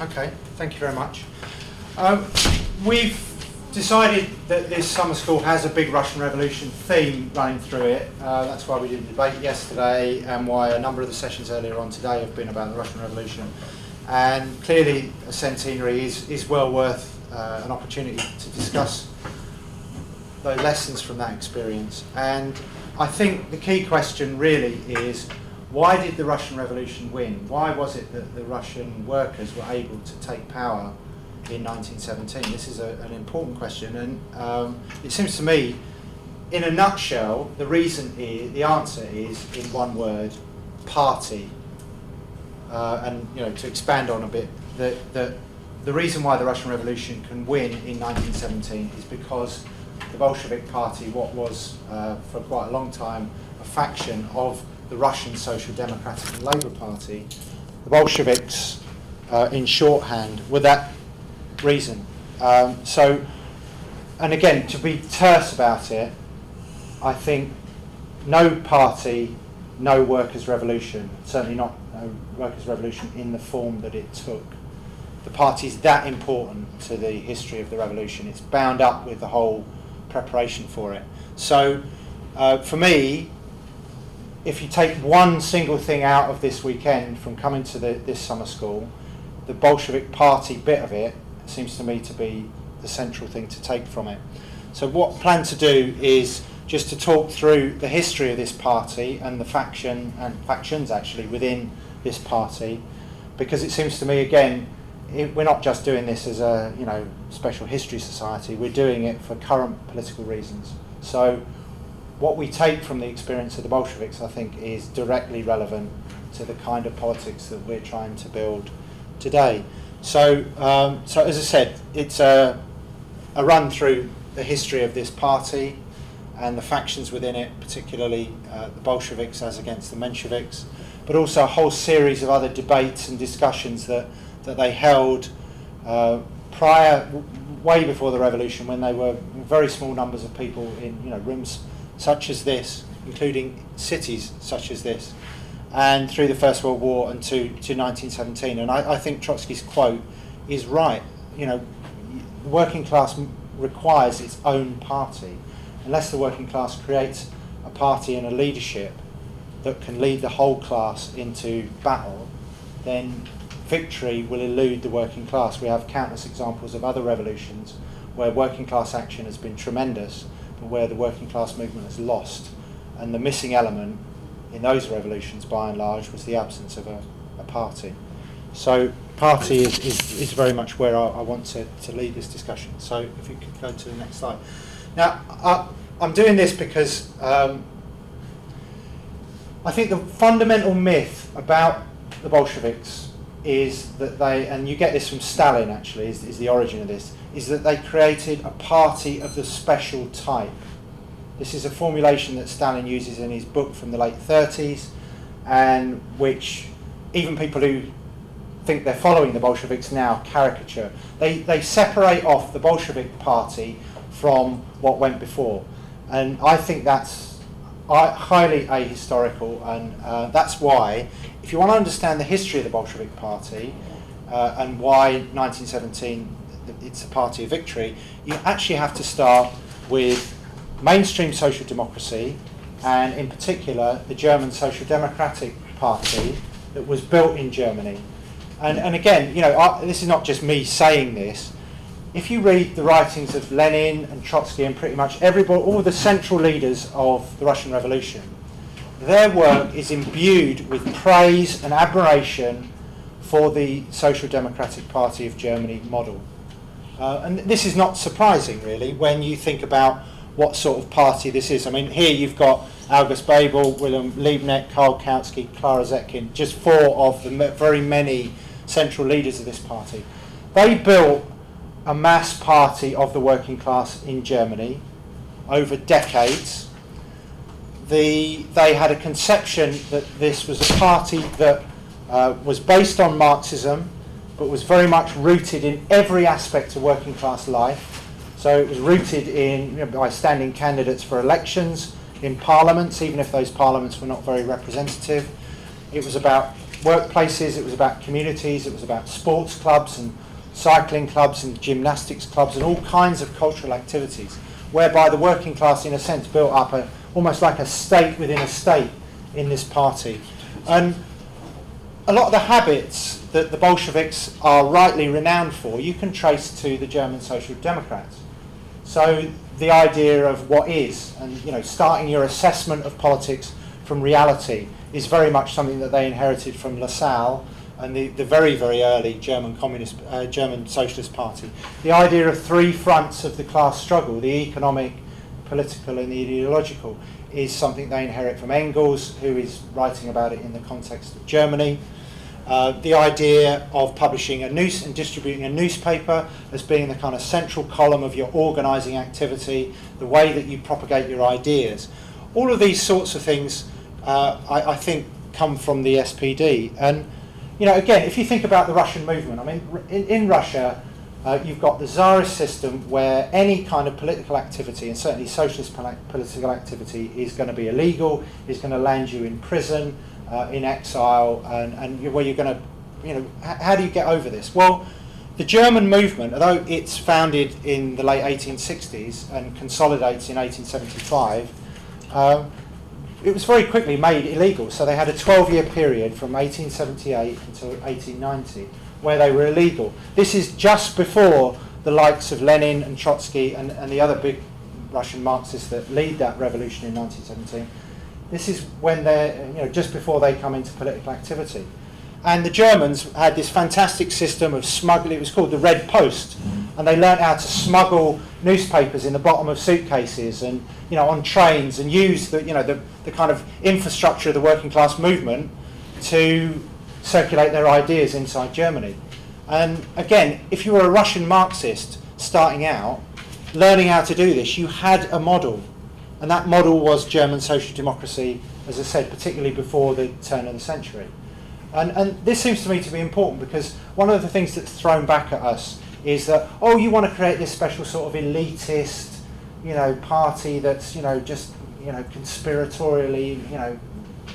Okay, thank you very much. We've decided that this summer school has a big Russian Revolution theme running through it. That's why we did a debate yesterday and why a number of the sessions earlier on today have been about the Russian Revolution. And clearly a centenary is well worth an opportunity to discuss the lessons from that experience. And I think the key question really is, why did the Russian Revolution win? Why was it that the Russian workers were able to take power in 1917? This is an important question, and it seems to me, in a nutshell, the answer is, in one word, party. And to expand on a bit, the reason why the Russian Revolution can win in 1917 is because the Bolshevik Party, what was for quite a long time a faction of the Russian Social Democratic and Labour Party, the Bolsheviks, in shorthand, were that reason. And again, to be terse about it, I think no party, no workers' revolution, certainly not no workers' revolution in the form that it took. The party is that important to the history of the revolution. It's bound up with the whole preparation for it. So for me, if you take one single thing out of this weekend from coming to this summer school, the Bolshevik Party bit of it seems to me to be the central thing to take from it. So what I plan to do is just to talk through the history of this party and the factions actually within this party, because it seems to me, again, we're not just doing this as a special history society, we're doing it for current political reasons. So what we take from the experience of the Bolsheviks, I think, is directly relevant to the kind of politics that we're trying to build today. So as I said, it's a run through the history of this party and the factions within it, particularly the Bolsheviks as against the Mensheviks, but also a whole series of other debates and discussions that they held way before the revolution, when they were very small numbers of people in rooms such as this, including cities such as this, and through the First World War and to 1917. And I think Trotsky's quote is right. The working class requires its own party. Unless the working class creates a party and a leadership that can lead the whole class into battle, then victory will elude the working class. We have countless examples of other revolutions where working class action has been tremendous, but where the working class movement has lost. And the missing element in those revolutions, by and large, was the absence of a party. So party is very much where I want to lead this discussion. So if you could go to the next slide. Now, I'm doing this because I think the fundamental myth about the Bolsheviks is that they, and you get this from Stalin actually, is the origin of this, is that they created a party of the special type. This is a formulation that Stalin uses in his book from the late 30s, and which even people who think they're following the Bolsheviks now caricature. They separate off the Bolshevik party from what went before, and I think that's highly ahistorical, and that's why, if you want to understand the history of the Bolshevik Party and why 1917 it's a party of victory, you actually have to start with mainstream social democracy, and in particular the German Social Democratic Party that was built in Germany. And again, this is not just me saying this. If you read the writings of Lenin and Trotsky and pretty much all the central leaders of the Russian Revolution, their work is imbued with praise and admiration for the Social Democratic Party of Germany model. And this is not surprising, really, when you think about what sort of party this is. I mean, here you've got August Bebel, Wilhelm Liebknecht, Karl Kautsky, Clara Zetkin, just four of the very many central leaders of this party. They built a mass party of the working class in Germany over decades. They had a conception that this was a party that was based on Marxism, but was very much rooted in every aspect of working class life. So it was rooted in by standing candidates for elections in parliaments, even if those parliaments were not very representative. It was about workplaces, it was about communities, it was about sports clubs and cycling clubs and gymnastics clubs and all kinds of cultural activities, whereby the working class, in a sense, built up almost like a state within a state in this party. And a lot of the habits that the Bolsheviks are rightly renowned for, you can trace to the German Social Democrats. So the idea of what is, and starting your assessment of politics from reality, is very much something that they inherited from Lassalle and the very, very early German Socialist Party. The idea of three fronts of the class struggle, the economic, political and the ideological, is something they inherit from Engels, who is writing about it in the context of Germany. The idea of publishing and distributing a newspaper as being the kind of central column of your organising activity, the way that you propagate your ideas. All of these sorts of things, I think, come from the SPD. And, again, if you think about the Russian movement, I mean, in Russia, you've got the Tsarist system where any kind of political activity, and certainly socialist political activity, is going to be illegal, is going to land you in prison, in exile, and where you're going to, how do you get over this? Well, the German movement, although it's founded in the late 1860s and consolidates in 1875, it was very quickly made illegal. So they had a 12-year period from 1878 until 1890 where they were illegal. This is just before the likes of Lenin and Trotsky and the other big Russian Marxists that lead that revolution in 1917. This is when they're, just before they come into political activity. And the Germans had this fantastic system of smuggling. It was called the Red Post, and they learnt how to smuggle newspapers in the bottom of suitcases and on trains, and use the kind of infrastructure of the working class movement to circulate their ideas inside Germany. And again, if you were a Russian Marxist starting out, learning how to do this, you had a model. And that model was German social democracy, as I said, particularly before the turn of the century. And this seems to me to be important, because one of the things that's thrown back at us is that, you want to create this special sort of elitist, party that's, just, conspiratorially,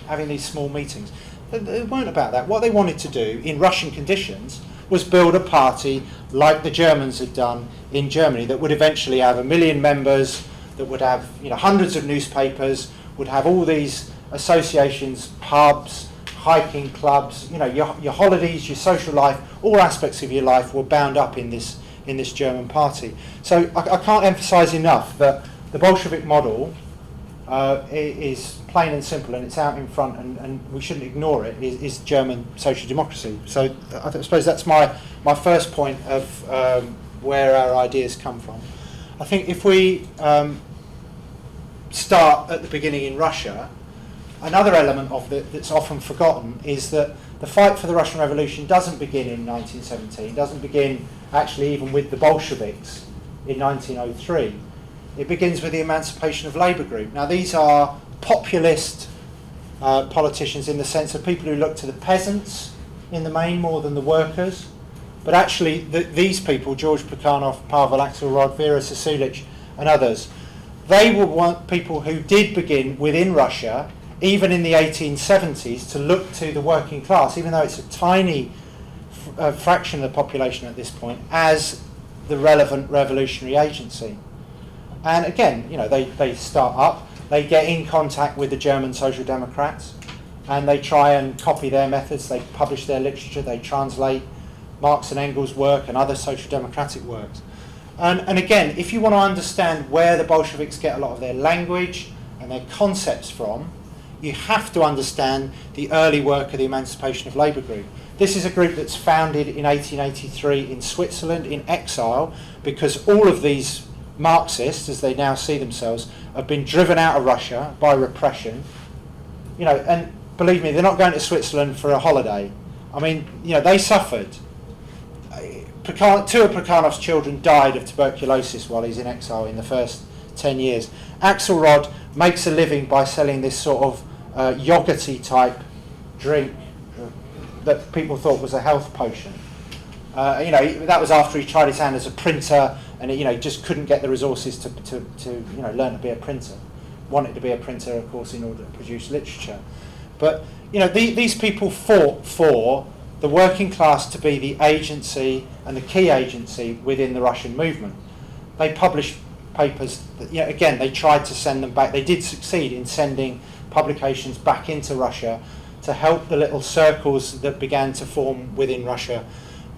having these small meetings. It weren't about that. What they wanted to do in Russian conditions was build a party like the Germans had done in Germany, that would eventually have 1 million members, that would have hundreds of newspapers, would have all these associations, pubs, hiking clubs, your holidays, your social life, all aspects of your life were bound up in this German party. So I can't emphasise enough that the Bolshevik model is plain and simple, and it's out in front, and we shouldn't ignore it, is German social democracy. So I suppose that's my first point of where our ideas come from. I think if we start at the beginning in Russia, another element of that's often forgotten is that the fight for the Russian Revolution doesn't begin in 1917, doesn't begin actually even with the Bolsheviks in 1903. It begins with the Emancipation of Labour Group. Now, these are populist politicians in the sense of people who look to the peasants in the main more than the workers. But actually, these people, George Plekhanov, Pavel Axelrod, Vera Sasulich and others, they were people who did begin within Russia, even in the 1870s, to look to the working class, even though it's a tiny fraction of the population at this point, as the relevant revolutionary agency. And again, they start up, they get in contact with the German Social Democrats, and they try and copy their methods, they publish their literature, they translate Marx and Engels' work and other social democratic works. And again, if you want to understand where the Bolsheviks get a lot of their language and their concepts from, you have to understand the early work of the Emancipation of Labour Group. This is a group that's founded in 1883 in Switzerland in exile, because all of these Marxists, as they now see themselves, have been driven out of Russia by repression. And believe me, they're not going to Switzerland for a holiday. I mean, they suffered. Two of Plekhanov's children died of tuberculosis while he's in exile in the first 10 years. Axelrod makes a living by selling this sort of yogurty type drink that people thought was a health potion. That was after he tried his hand as a printer, and he just couldn't get the resources to learn to be a printer. Wanted to be a printer, of course, in order to produce literature. But these people fought for the working class to be the agency and the key agency within the Russian movement. They published papers that, again, they tried to send them back. They did succeed in sending publications back into Russia to help the little circles that began to form within Russia.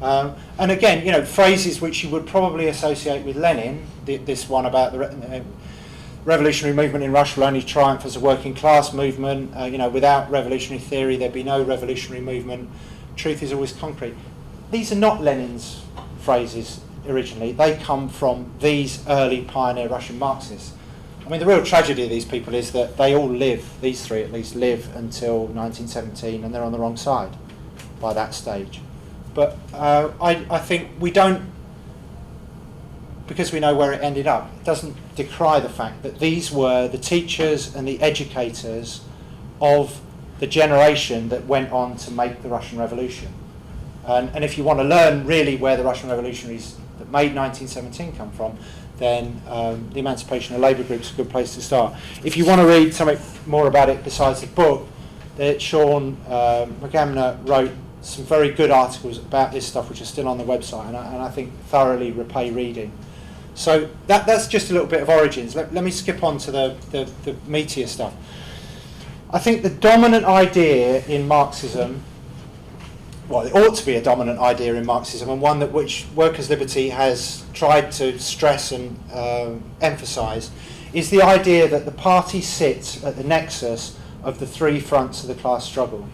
And again, phrases which you would probably associate with Lenin, this one about the revolutionary movement in Russia will only triumph as a working class movement, without revolutionary theory there'd be no revolutionary movement, truth is always concrete. These are not Lenin's phrases originally, they come from these early pioneer Russian Marxists. I mean, the real tragedy of these people is that they all live, these three at least, live until 1917 and they're on the wrong side by that stage. But I think we don't, because we know where it ended up, it doesn't decry the fact that these were the teachers and the educators of the generation that went on to make the Russian Revolution. And if you want to learn really where the Russian revolutionaries that made 1917 come from, then the Emancipation of Labour Group is a good place to start. If you want to read something more about it besides the book, Sean McGamner wrote some very good articles about this stuff which are still on the website, and I think thoroughly repay reading. So that's just a little bit of origins. Let me skip on to the meatier stuff. I think the dominant idea in Marxism, well, it ought to be a dominant idea in Marxism, and one which Workers' Liberty has tried to stress and emphasise, is the idea that the party sits at the nexus of the three fronts of the class struggle.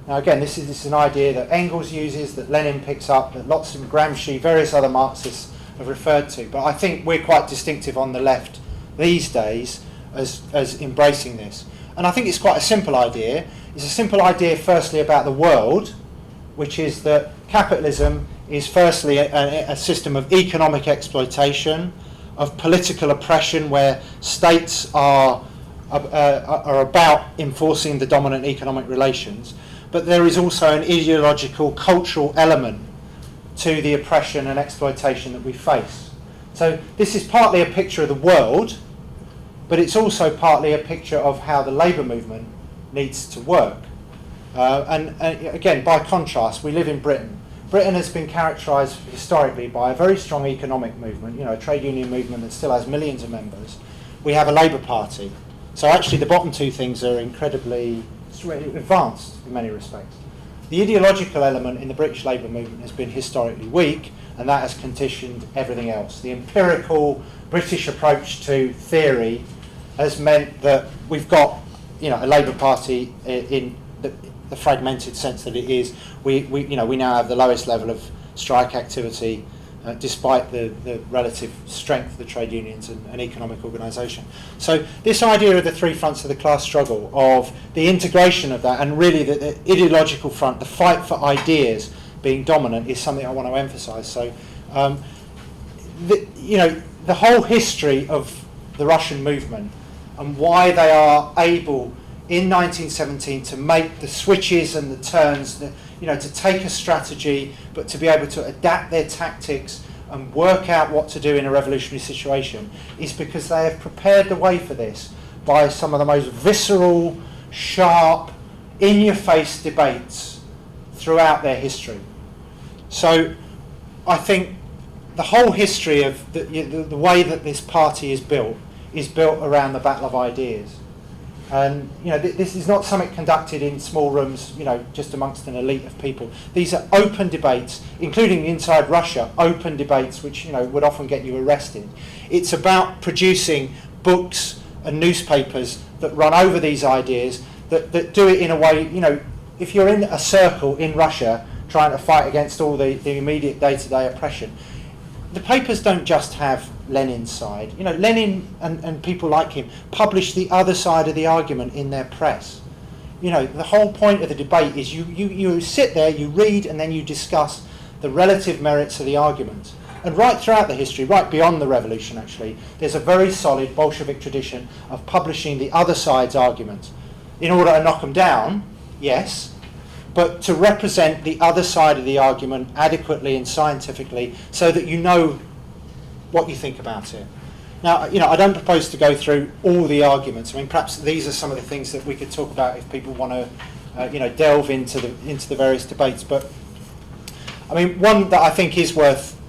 Now again, this is an idea that Engels uses, that Lenin picks up, that lots of Gramsci, various other Marxists have referred to, but I think we're quite distinctive on the left these days as embracing this. And I think it's quite a simple idea. It's a simple idea firstly about the world, which is that capitalism is firstly a system of economic exploitation, of political oppression, where states are about enforcing the dominant economic relations, but there is also an ideological, cultural element to the oppression and exploitation that we face. So this is partly a picture of the world, but it's also partly a picture of how the labour movement needs to work. And again, by contrast, we live in Britain. Britain has been characterised historically by a very strong economic movement, a trade union movement that still has millions of members. We have a Labour Party. So actually the bottom two things are incredibly advanced in many respects. The ideological element in the British labour movement has been historically weak, and that has conditioned everything else. The empirical British approach to theory has meant that we've got a Labour Party in the fragmented sense that it is. We now have the lowest level of strike activity despite the relative strength of the trade unions and economic organisation. So this idea of the three fronts of the class struggle, of the integration of that, and really the ideological front, the fight for ideas being dominant, is something I want to emphasise. So the whole history of the Russian movement and why they are able in 1917 to make the switches and the turns, to take a strategy, but to be able to adapt their tactics and work out what to do in a revolutionary situation, is because they have prepared the way for this by some of the most visceral, sharp, in-your-face debates throughout their history. So I think the whole history of the way that this party is built around the battle of ideas. And this is not something conducted in small rooms, just amongst an elite of people. These are open debates, including inside Russia, open debates which would often get you arrested. It's about producing books and newspapers that run over these ideas, that do it in a way, if you're in a circle in Russia trying to fight against all the immediate day-to-day oppression, the papers don't just have Lenin's side. Lenin and people like him publish the other side of the argument in their press. The whole point of the debate is you sit there, you read, and then you discuss the relative merits of the arguments. And right throughout the history, right beyond the revolution actually, there's a very solid Bolshevik tradition of publishing the other side's arguments in order to knock them down, yes, but to represent the other side of the argument adequately and scientifically so that you know what you think about it. Now, I don't propose to go through all the arguments. I mean, perhaps these are some of the things that we could talk about if people want to delve into the various debates. But I mean, one that I think is worth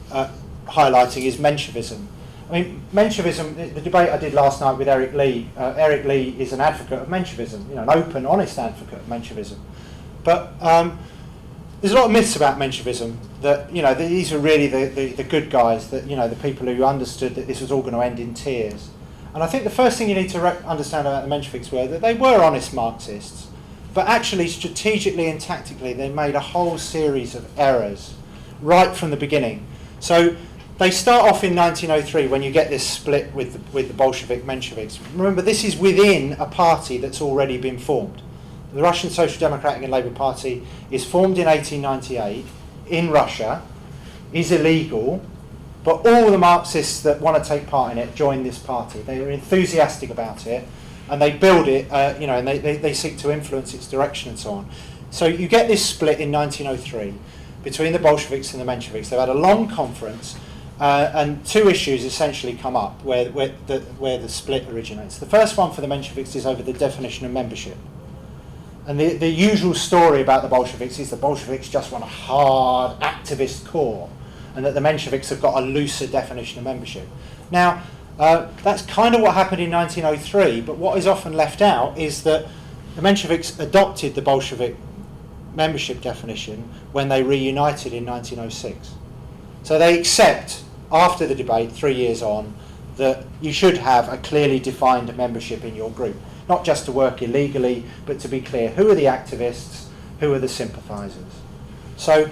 highlighting is Menshevism. I mean, Menshevism, the debate I did last night with Eric Lee, Eric Lee is an advocate of Menshevism, an open, honest advocate of Menshevism. But there's a lot of myths about Menshevism that, these are really the good guys, that, the people who understood that this was all going to end in tears. And I think the first thing you need to understand about the Mensheviks were that they were honest Marxists, but actually strategically and tactically they made a whole series of errors right from the beginning. So they start off in 1903 when you get this split with the Bolshevik Mensheviks. Remember, this is within a party that's already been formed. The Russian Social Democratic and Labour Party is formed in 1898 in Russia, is illegal, but all the Marxists that want to take part in it join this party. They are enthusiastic about it, and they build it, and they seek to influence its direction and so on. So you get this split in 1903 between the Bolsheviks and the Mensheviks. They've had a long conference, and two issues essentially come up where the split originates. The first one for the Mensheviks is over the definition of membership. And the usual story about the Bolsheviks is the Bolsheviks just want a hard activist core, and that the Mensheviks have got a looser definition of membership. Now, that's kind of what happened in 1903, but what is often left out is that the Mensheviks adopted the Bolshevik membership definition when they reunited in 1906. So they accept, after the debate, 3 years on, that you should have a clearly defined membership in your group. Not just to work illegally, but to be clear, who are the activists, who are the sympathisers. So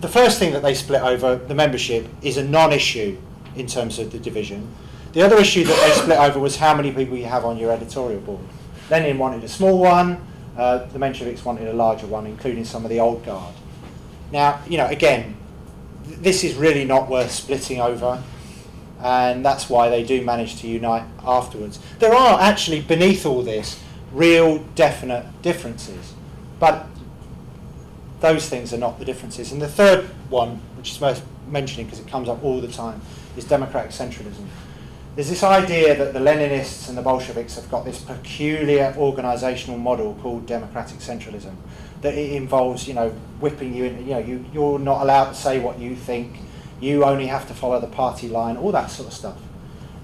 the first thing that they split over, the membership, is a non-issue in terms of the division. The other issue that they split over was how many people you have on your editorial board. Lenin wanted a small one, the Mensheviks wanted a larger one, including some of the old guard. Now, again, this is really not worth splitting over, and that's why they do manage to unite afterwards. There are actually, beneath all this, real definite differences, but those things are not the differences. And the third one, which is worth mentioning because it comes up all the time, is democratic centralism. There's this idea that the Leninists and the Bolsheviks have got this peculiar organisational model called democratic centralism, that it involves, whipping you in, you're not allowed to say what you think, you only have to follow the party line, all that sort of stuff.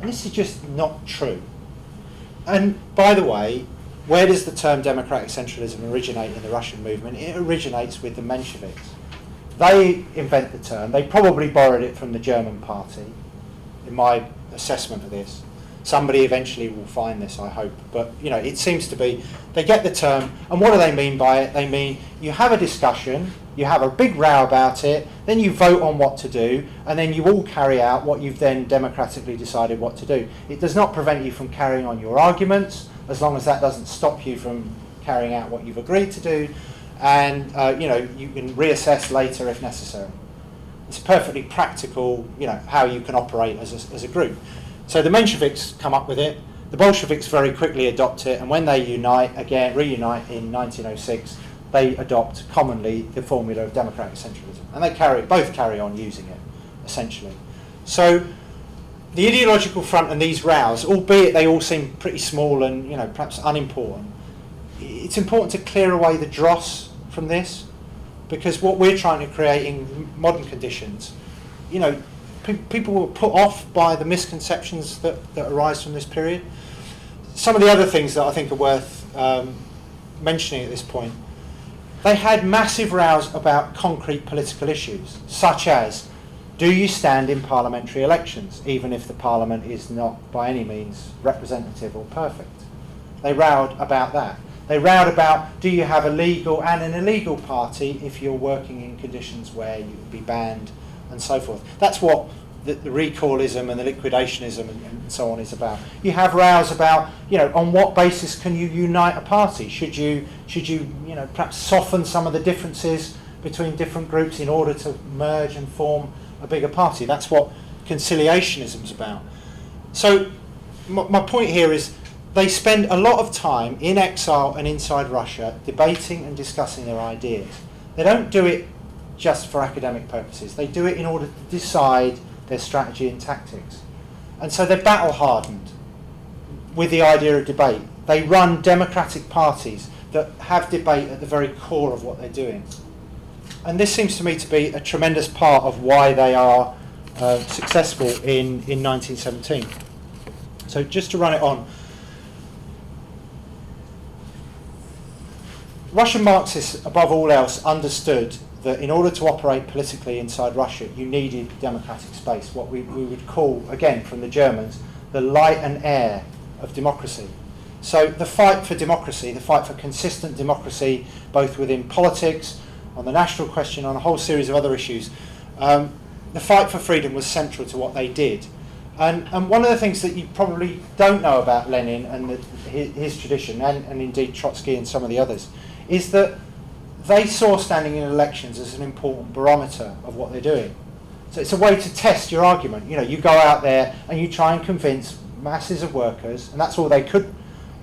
And this is just not true. And by the way, where does the term democratic centralism originate in the Russian movement? It originates with the Mensheviks. They invent the term. They probably borrowed it from the German party, in my assessment of this. Somebody eventually will find this, I hope. But, it seems to be, they get the term, and what do they mean by it? They mean you have a discussion, you have a big row about it, then you vote on what to do, and then you all carry out what you've then democratically decided what to do. It does not prevent you from carrying on your arguments, as long as that doesn't stop you from carrying out what you've agreed to do, and you can reassess later if necessary. It's perfectly practical, how you can operate as a group. So the Mensheviks come up with it, the Bolsheviks very quickly adopt it, and when they reunite in 1906, they adopt commonly the formula of democratic centralism, and they both carry on using it, essentially. So the ideological front and these rows, albeit they all seem pretty small and perhaps unimportant, it's important to clear away the dross from this, because what we're trying to create in modern conditions, people were put off by the misconceptions that arise from this period. Some of the other things that I think are worth mentioning at this point, they had massive rows about concrete political issues, such as, do you stand in parliamentary elections, even if the parliament is not by any means representative or perfect? They rowed about that. They rowed about, do you have a legal and an illegal party if you're working in conditions where you would be banned, and so forth. That's what the recallism and the liquidationism and so on is about. You have rows about, on what basis can you unite a party? Should you perhaps soften some of the differences between different groups in order to merge and form a bigger party? That's what conciliationism is about. So my point here is they spend a lot of time in exile and inside Russia debating and discussing their ideas. They don't do it just for academic purposes. They do it in order to decide their strategy and tactics. And so they're battle hardened with the idea of debate. They run democratic parties that have debate at the very core of what they're doing. And this seems to me to be a tremendous part of why they are successful in 1917. So just to run it on, Russian Marxists, above all else, understood that in order to operate politically inside Russia, you needed democratic space, what we would call, again from the Germans, the light and air of democracy. So the fight for democracy, the fight for consistent democracy, both within politics, on the national question, on a whole series of other issues, the fight for freedom was central to what they did. And one of the things that you probably don't know about Lenin and his tradition, and indeed Trotsky and some of the others, is that they saw standing in elections as an important barometer of what they're doing. So it's a way to test your argument. You know, you go out there and you try and convince masses of workers, and that's all they could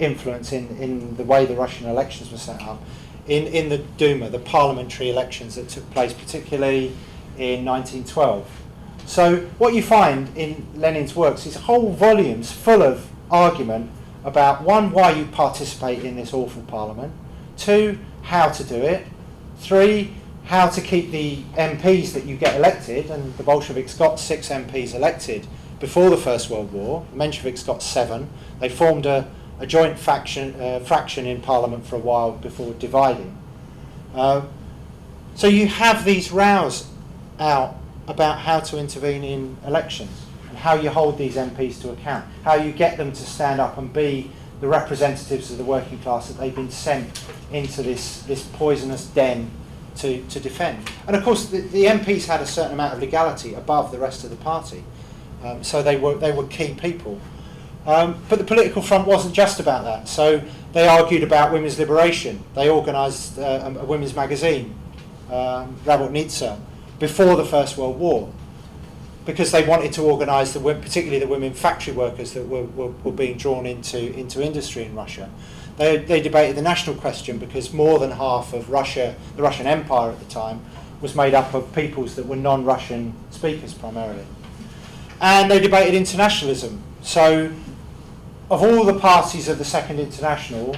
influence in the way the Russian elections were set up, in the Duma, the parliamentary elections that took place particularly in 1912. So what you find in Lenin's works is whole volumes full of argument about, one, why you participate in this awful parliament, two, how to do it, three, how to keep the MPs that you get elected, and the Bolsheviks got 6 MPs elected before the First World War. The Mensheviks got 7. They formed a joint fraction in Parliament for a while before dividing. So you have these rows out about how to intervene in elections and how you hold these MPs to account, how you get them to stand up and be the representatives of the working class that they've been sent into this poisonous den to defend. And of course the MPs had a certain amount of legality above the rest of the party, so they were key people. But the political front wasn't just about that. So they argued about women's liberation. They organised a women's magazine, Rabotnitsa, before the First World War, because they wanted to organise particularly the women factory workers that were being drawn into industry in Russia. They debated the national question because more than half of Russia, the Russian Empire at the time, was made up of peoples that were non-Russian speakers primarily. And they debated internationalism. So of all the parties of the Second International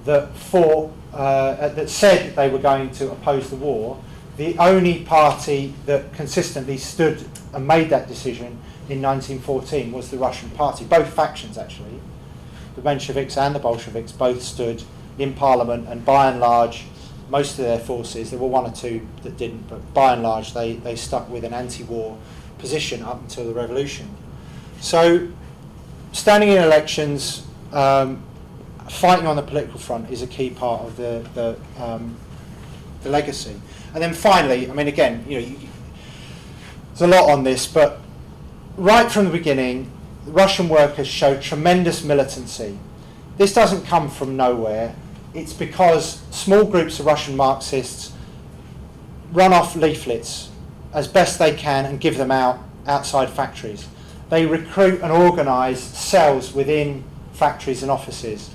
that fought, that said they were going to oppose the war, the only party that consistently stood and made that decision in 1914 was the Russian party. Both factions, actually, the Mensheviks and the Bolsheviks, both stood in Parliament, and by and large, most of their forces, there were one or two that didn't, but by and large they stuck with an anti-war position up until the revolution. So standing in elections, fighting on the political front is a key part of the legacy. And then finally, I mean, again, there's a lot on this, but right from the beginning, Russian workers showed tremendous militancy. This doesn't come from nowhere. It's because small groups of Russian Marxists run off leaflets as best they can and give them out outside factories. They recruit and organise cells within factories and offices.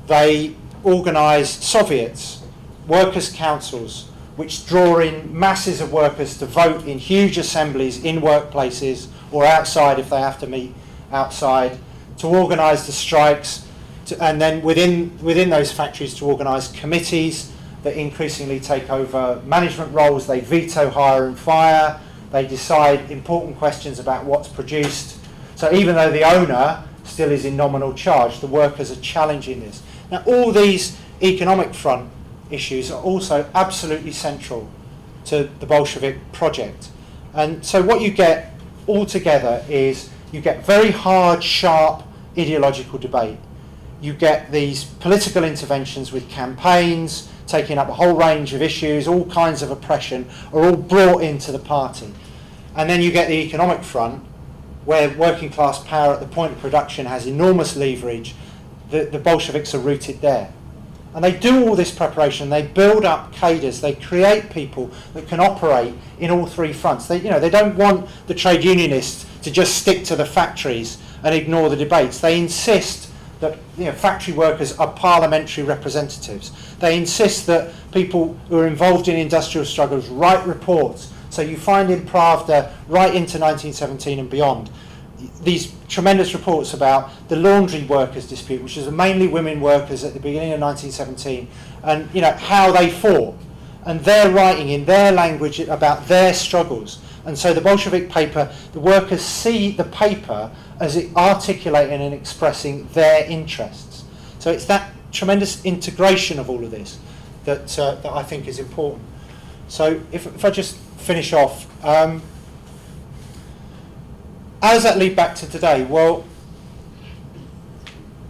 They organise Soviets, workers' councils, which draw in masses of workers to vote in huge assemblies in workplaces or outside if they have to meet outside, to organise the strikes, and then within those factories to organise committees that increasingly take over management roles. They veto hire and fire. They decide important questions about what's produced. So even though the owner still is in nominal charge, the workers are challenging this. Now all these economic front issues are also absolutely central to the Bolshevik project. And so what you get altogether is you get very hard, sharp ideological debate. You get these political interventions with campaigns, taking up a whole range of issues, all kinds of oppression are all brought into the party. And then you get the economic front, where working class power at the point of production has enormous leverage. The Bolsheviks are rooted there. And they do all this preparation, they build up cadres, they create people that can operate in all three fronts. They don't want the trade unionists to just stick to the factories and ignore the debates. They insist that factory workers are parliamentary representatives. They insist that people who are involved in industrial struggles write reports. So you find in Pravda right into 1917 and beyond these tremendous reports about the laundry workers dispute, which was mainly women workers at the beginning of 1917, and how they fought, and they're writing in their language about their struggles. And so the Bolshevik paper, the workers see the paper as it articulating and expressing their interests. So it's that tremendous integration of all of this that I think is important. So if I just finish off, how does that lead back to today? Well,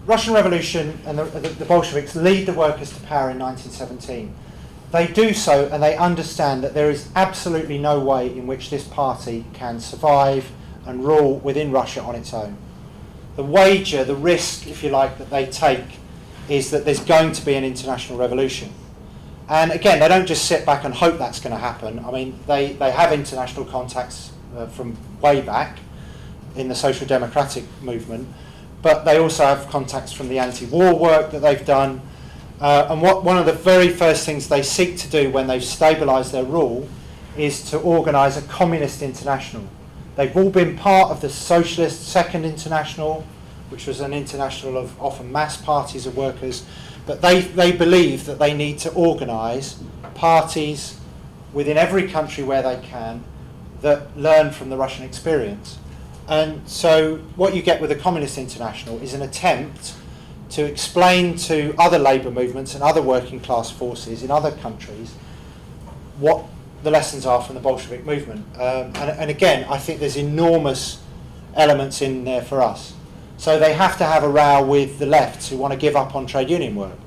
Russian Revolution and the Bolsheviks lead the workers to power in 1917. They do so, and they understand that there is absolutely no way in which this party can survive and rule within Russia on its own. The wager, the risk, if you like, that they take is that there's going to be an international revolution. And again, they don't just sit back and hope that's going to happen. I mean, they have international contacts from way back in the social democratic movement, but they also have contacts from the anti-war work that they've done. And one of the very first things they seek to do when they've stabilised their rule is to organise a communist international. They've all been part of the Socialist Second International, which was an international of often mass parties of workers, but they believe that they need to organise parties within every country where they can that learn from the Russian experience. And so what you get with the Communist International is an attempt to explain to other labour movements and other working class forces in other countries what the lessons are from the Bolshevik movement. And again, I think there's enormous elements in there for us. So they have to have a row with the lefts who want to give up on trade union work.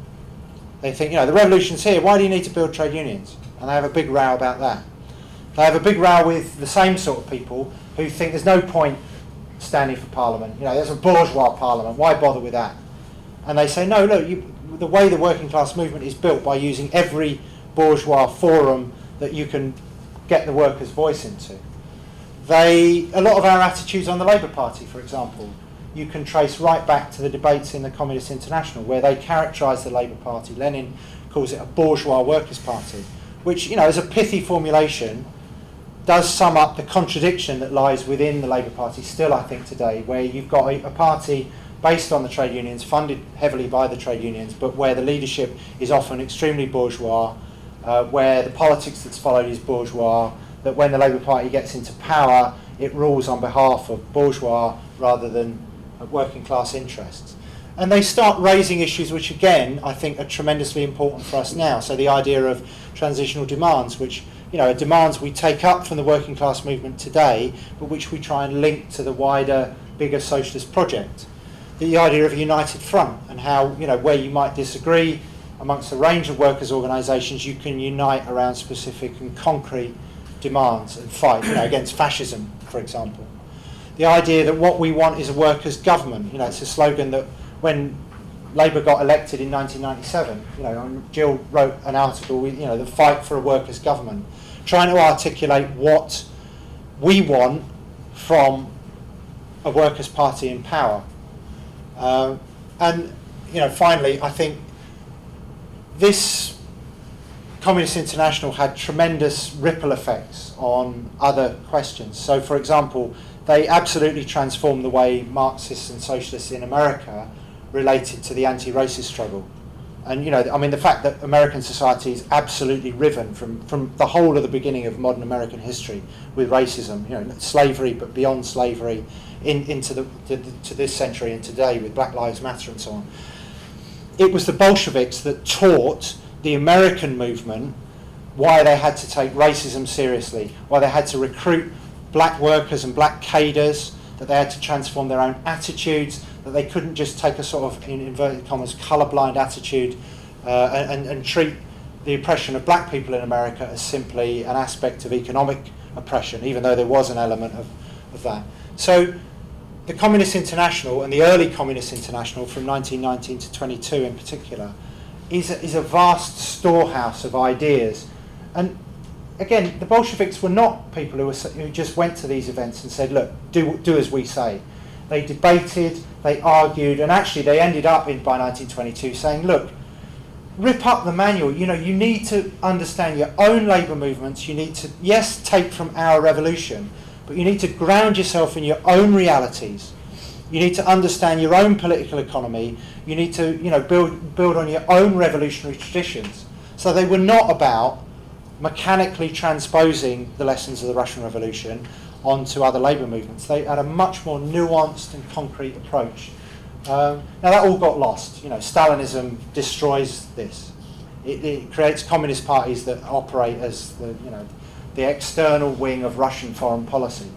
They think, the revolution's here, why do you need to build trade unions? And they have a big row about that. They have a big row with the same sort of people who think there's no point standing for parliament. There's a bourgeois parliament, why bother with that? And they say, no, look, the way the working class movement is built by using every bourgeois forum that you can get the workers' voice into. A lot of our attitudes on the Labour Party, for example, you can trace right back to the debates in the Communist International, where they characterise the Labour Party. Lenin calls it a bourgeois workers' party, which, as a pithy formulation, does sum up the contradiction that lies within the Labour Party still, I think, today, where you've got a party based on the trade unions, funded heavily by the trade unions, but where the leadership is often extremely bourgeois, where the politics that's followed is bourgeois, that when the Labour Party gets into power, it rules on behalf of bourgeois rather than working class interests. And they start raising issues which, again, I think are tremendously important for us now. So the idea of transitional demands, which are demands we take up from the working class movement today, but which we try and link to the wider, bigger socialist project. The idea of a united front, and how, where you might disagree amongst a range of workers' organisations, you can unite around specific and concrete demands and fight, against fascism, for example. The idea that what we want is a workers' government. It's a slogan that when Labour got elected in 1997, Jill wrote an article, the fight for a workers' government, trying to articulate what we want from a workers' party in power. And finally, I think this Communist International had tremendous ripple effects on other questions. So, for example, they absolutely transformed the way Marxists and socialists in America related to the anti-racist struggle. And the fact that American society is absolutely riven from the whole of the beginning of modern American history with racism, slavery, but beyond slavery, into to this century and today with Black Lives Matter and so on. It was the Bolsheviks that taught the American movement why they had to take racism seriously, why they had to recruit black workers and black cadres, that they had to transform their own attitudes, that they couldn't just take a sort of, in inverted commas, colourblind attitude and treat the oppression of black people in America as simply an aspect of economic oppression, even though there was an element of that. So the Communist International, and the early Communist International from 1919 to 22 in particular, is a vast storehouse of ideas. And again, the Bolsheviks were not people who just went to these events and said, look, do as we say. They debated, they argued, and actually they ended up by 1922 saying, look, rip up the manual. You need to understand your own labour movements. You need to, yes, take from our revolution, but you need to ground yourself in your own realities. You need to understand your own political economy. You need to, build on your own revolutionary traditions. So they were not about mechanically transposing the lessons of the Russian Revolution onto other labour movements. They had a much more nuanced and concrete approach. Now that all got lost. Stalinism destroys this. It creates communist parties that operate as the external wing of Russian foreign policy.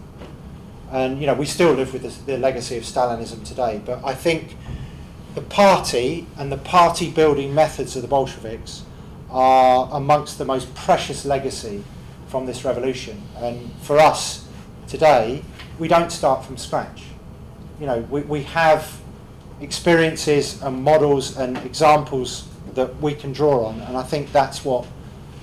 And we still live with the legacy of Stalinism today. But I think the party and the party building methods of the Bolsheviks are amongst the most precious legacy from this revolution. And for us today, we don't start from scratch. We have experiences and models and examples that we can draw on, and I think that's what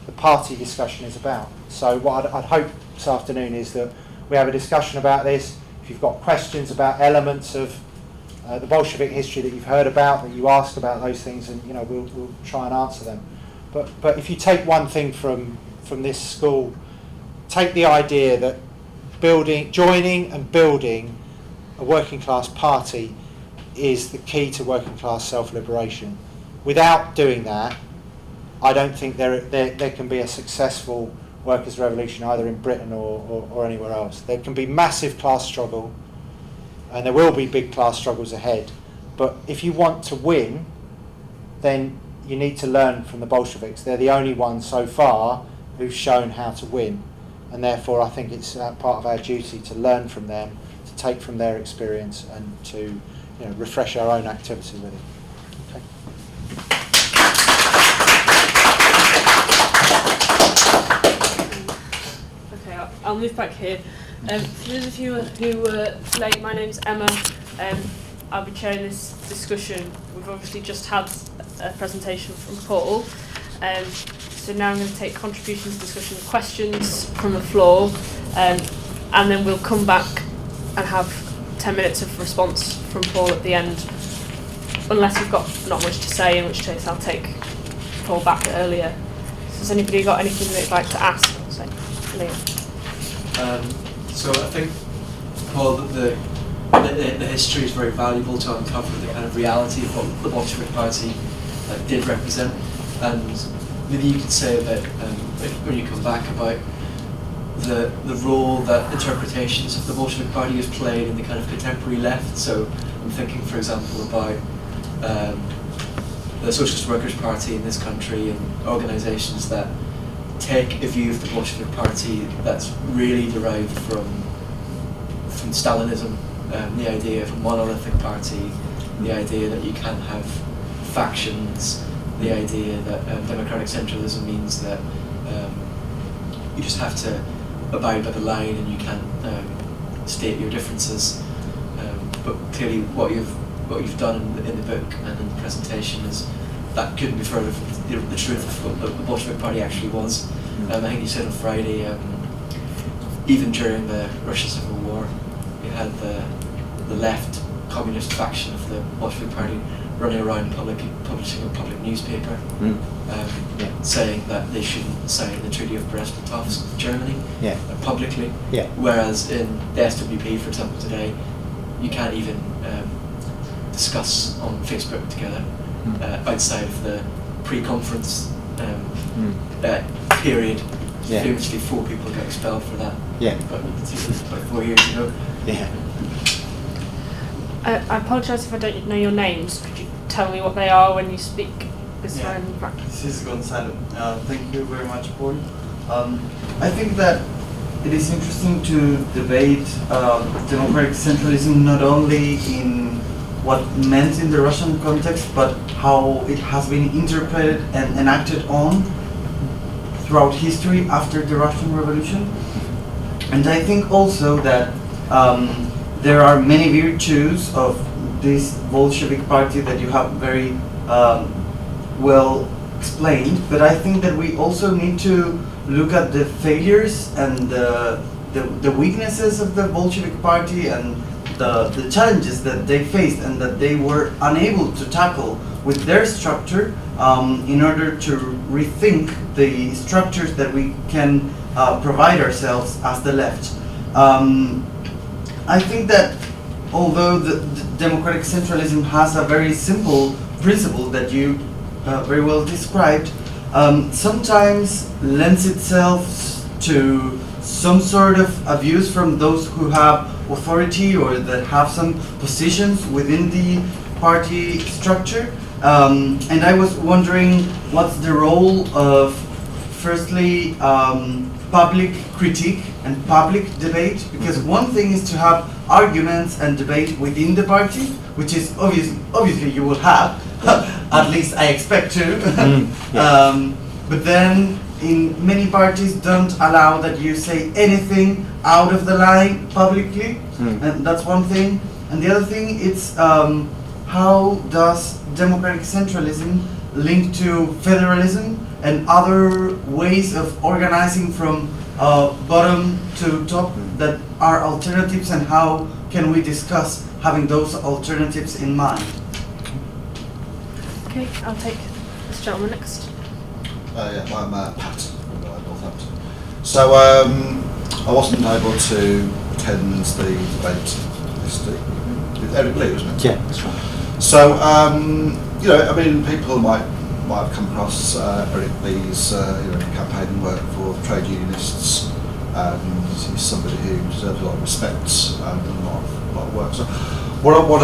the party discussion is about. So what I'd hope this afternoon is that we have a discussion about this. If you've got questions about elements of the Bolshevik history that you've heard about, that you ask about those things, and we'll try and answer them. But if you take one thing from this school, take the idea that joining and building a working class party is the key to working class self-liberation. Without doing that, I don't think there can be a successful workers' revolution either in Britain or anywhere else. There can be massive class struggle, and there will be big class struggles ahead. But if you want to win, then you need to learn from the Bolsheviks. They're the only ones so far who've shown how to win, and therefore I think it's part of our duty to learn from them, to take from their experience, and to refresh our own activity with it. Okay. Okay, I'll move back here. For those of you who were late, my name's Emma. I'll be chairing this discussion. We've obviously just had a presentation from Paul. So now I'm going to take contributions, discussion, questions from the floor, and then we'll come back and have 10 minutes of response from Paul at the end, unless you've got not much to say, in which case I'll take Paul back earlier. So has anybody got anything they'd like to ask? So, Liam. So I think, Paul, that the history is very valuable to uncover the kind of reality of what the Bolshevik Party did represent, and maybe you could say that when you come back about the role that interpretations of the Bolshevik Party has played in the kind of contemporary left. So I'm thinking, for example, about the Socialist Workers' Party in this country and organisations that take a view of the Bolshevik Party that's really derived from Stalinism, the idea of a monolithic party, the idea that you can't have factions, the idea that democratic centralism means that you just have to abide by the line and you can't state your differences. But clearly what you've done in the book and in the presentation is that couldn't be further from the truth of what the Bolshevik Party actually was. I think you said on Friday, even during the Russian Civil War, you had the left communist faction of the Bolshevik Party running around publishing a public newspaper, saying that they shouldn't sign the Treaty of Brest-Litovsk with Germany publicly. Whereas in the SWP, for example, today, you can't even discuss on Facebook together outside of the pre-conference period. Famously, 4 people got expelled for that. But about 4 years ago. I apologise if I don't know your names. Could you tell me what they are when you speak this time? This is Gonzalo. Thank you very much, Paul. I think that it is interesting to debate democratic centralism not only in what meant in the Russian context, but how it has been interpreted and enacted on throughout history after the Russian Revolution. And I think also that there are many virtues of this Bolshevik party that you have very well explained, but I think that we also need to look at the failures and the weaknesses of the Bolshevik party and the challenges that they faced and that they were unable to tackle with their structure in order to rethink the structures that we can provide ourselves as the left. I think that although the democratic centralism has a very simple principle that you very well described, sometimes lends itself to some sort of abuse from those who have authority or that have some positions within the party structure. And I was wondering what's the role of, firstly, public critique and public debate, because one thing is to have arguments and debate within the party, which is obviously you will have, at least I expect to. But then in many parties don't allow that you say anything out of the line publicly, and that's one thing. And the other thing, it's how does democratic centralism link to federalism and other ways of organizing from bottom to top that are alternatives, and how can we discuss having those alternatives in mind? Okay, I'll take this gentleman next. Yeah, I'm Pat from Northampton. So I wasn't able to attend the debate yesterday with Eric Lee, wasn't it? Yeah, that's right. So you know, I mean, people might have come across Eric Lee's campaigning work for trade unionists. He's somebody who deserves a lot of respect and a lot of work. So what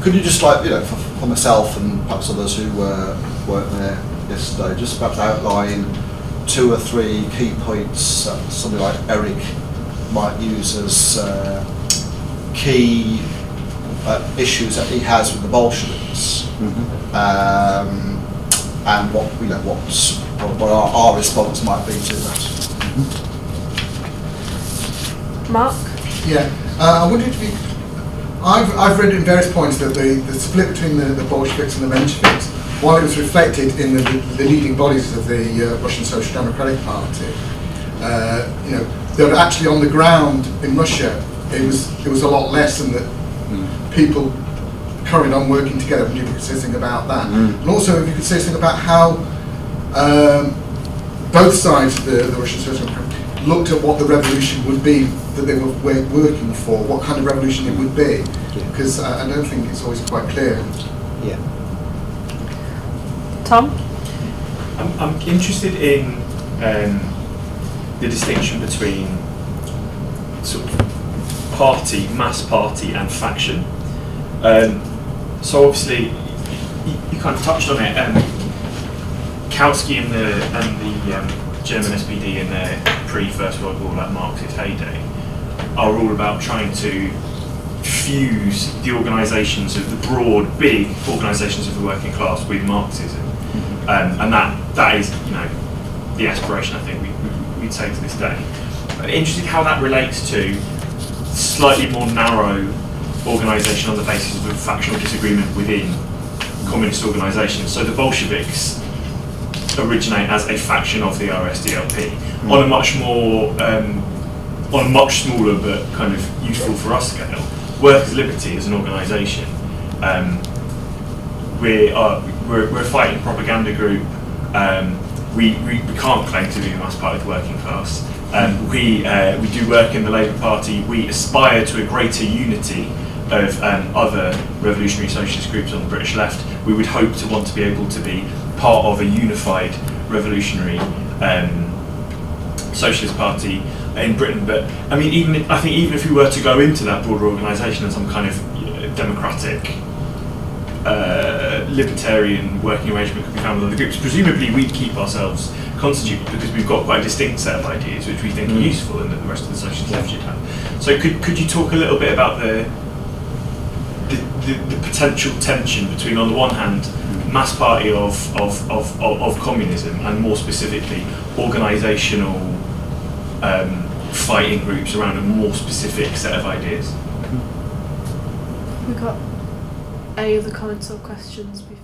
could you just, like, for myself and perhaps others who weren't there yesterday, just perhaps outline 2 or 3 key points that somebody like Eric might use as key issues that he has with the Bolsheviks, and what our response might be to that. Mark? Yeah, I wondered if you, I've read in various points that the split between the Bolsheviks and the Mensheviks, while it was reflected in the leading bodies of the Russian Social Democratic Party, that actually on the ground in Russia it was a lot less, and that people carried on working together. And you could say something about that, and also if you could say something about how both sides of the Russian Social Democratic looked at what the revolution would be that they were working for, what kind of revolution it would be, because I don't think it's always quite clear. Yeah. Tom? I'm interested in the distinction between sort of party, mass party, and faction. So obviously, you kind of touched on it. Kautsky and the German SPD in their pre-First World War, like Marxist heyday, are all about trying to fuse the organisations of the broad, big organisations of the working class with Marxism, and that is, the aspiration I think we'd say to this day. I'm interested how that relates to slightly more narrow organisation on the basis of a factional disagreement within communist organisations. So the Bolsheviks originate as a faction of the RSDLP on a much more, on a much smaller but kind of useful for us scale. Workers' Liberty as an organisation, we're a fighting propaganda group. We can't claim to be the mass party of the working class. We do work in the Labour Party. We aspire to a greater unity of other revolutionary socialist groups on the British left. We would hope to want to be able to be part of a unified revolutionary socialist party in Britain. But I mean, even if we were to go into that broader organisation and some kind of democratic libertarian working arrangement could be found with other groups, presumably we'd keep ourselves constituted because we've got quite a distinct set of ideas which we think are useful and that the rest of the socialist left should have. So could you talk a little bit about the potential tension between, on the one hand, mass party of communism, and more specifically organisational fighting groups around a more specific set of ideas? We got any other comments or questions before?